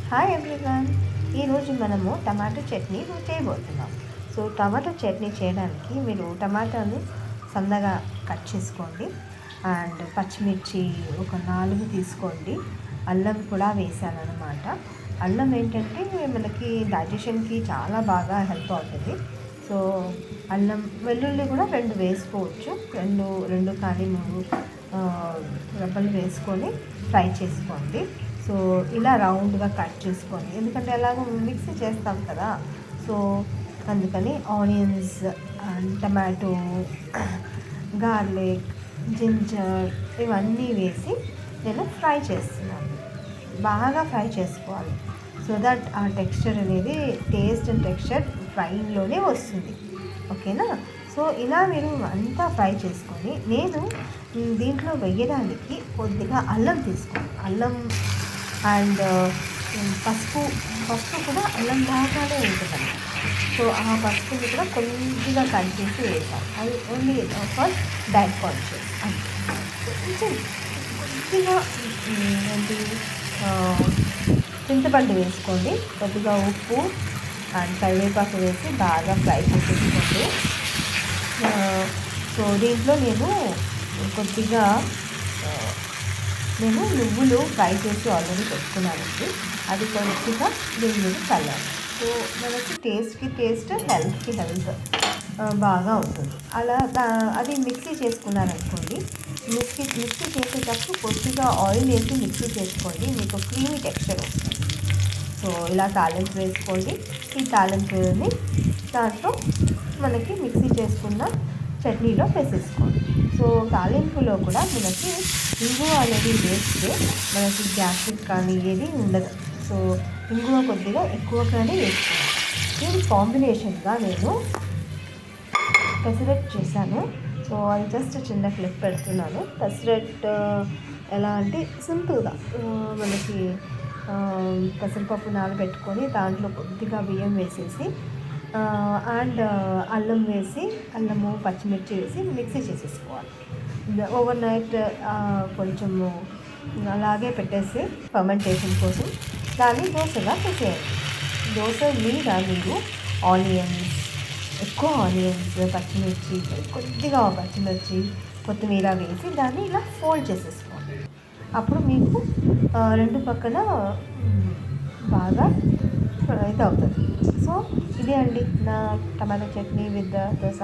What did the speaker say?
Hi everyone. ఈరోజు మనము tomato chutney చేయబోతున్నాం. సో టమాటో చట్నీ చేయడానికి మీరు టమాటాను సన్నగా కట్ చేసుకోండి. అండ్ పచ్చిమిర్చి ఒక 4 తీసుకోండి. అల్లం కూడా వేసాను అనమాట. అల్లం ఏంటంటే మనకి డైజెషన్కి చాలా బాగా హెల్ప్ అవుతుంది. సో అల్లం వెల్లుల్లి కూడా 2 వేసుకోవచ్చు. రెండు కానీ 3 రెబ్బలు వేసుకొని ఫ్రై చేసుకోండి. సో ఇలా రౌండ్గా కట్ చేసుకోండి, ఎందుకంటే ఎలాగో మిక్సీ చేస్తాం కదా. సో అందుకని onions and tomato, garlic, ginger ఇవన్నీ వేసి నేను ఫ్రై చేస్తున్నాను. బాగా ఫ్రై చేసుకోవాలి, సో దట్ ఆ టెక్స్చర్ అనేది టేస్ట్ అండ్ టెక్స్చర్ ఫ్రైలోనే వస్తుంది. ఓకేనా? సో ఇలా మీరు అంతా ఫ్రై చేసుకొని నేను దీంట్లో వేయడానికి కొద్దిగా అల్లం తీసుకోండి. అల్లం అండ్ పసుపు కూడా అల్లం లాగానే ఉంటుందండి. సో ఆ పసుపుని కూడా కొద్దిగా కట్ చేసి వేసాను. అది ఓన్లీ ఫర్ డైట్ కాన్షియస్. కొంచెం కొద్దిగా ఏంటి చింతపండు వేసుకోండి, కొద్దిగా ఉప్పు అండ్ కరివేపాకు వేసి బాగా ఫ్రై చేసేసుకోండి. సో దీంట్లో నేను కొద్దిగా నువ్వులు ఫ్రై చేసి ఆల్రెడీ పెట్టుకున్నానండి. అది కొద్దిగా దీని మీద చల్లాలి. సో మనకి టేస్ట్కి టేస్ట్, హెల్త్కి హెల్త్ బాగా ఉంటుంది. అలా అది మిక్సీ చేసుకున్నారనుకోండి. మిక్సీ చేసేటప్పుడు కొద్దిగా ఆయిల్ వేసి మిక్సీ చేసుకోండి, మీకు క్రీమీ టెక్స్చర్ వస్తుంది. సో ఇలా తాలింపు వేసుకోండి. ఈ తాలింపుని దాంట్లో మనకి మిక్సీ చేసుకున్న చట్నీలో వేసేసుకోండి. సో తాలింపులో కూడా మనకి ఇంగువ అనేది వేస్తే మనకి గ్యాస్ట్రిక్ కానీ ఏది ఉండదు. సో ఇంగువ కొద్దిగా ఎక్కువగానే వేసుకోవాలి. దీని కాంబినేషన్గా నేను పెసరట్టు చేశాను. సో అది జస్ట్ చిన్న క్లిప్ పెడుతున్నాను. పెసరట్టు ఎలా అంటే సింపుల్గా మనకి పెసరపప్పు నానబెట్టుకొని దాంట్లో కొద్దిగా బియ్యం వేసేసి అండ్ అల్లం వేసి, అల్లము పచ్చిమిర్చి వేసి మిక్సీ చేసేసుకోవాలి. ఓవర్ నైట్ కొంచెము అలాగే పెట్టేసి ఫర్మెంటేషన్ కోసం దాన్ని దోశగా చేసేయండి. దోశ మీద మీరు ఎక్కువ ఆనియన్స్, పచ్చిమిర్చి, కొద్దిగా పచ్చిమిర్చి, కొత్తిమీర వేసి దాన్ని ఇలా ఫోల్డ్ చేసేసుకోండి. అప్పుడు మీకు రెండు పక్కన బాగా ఇది అవుతుంది. సో ఇదే అండి నా టమాటో చట్నీ విత్ దోశ.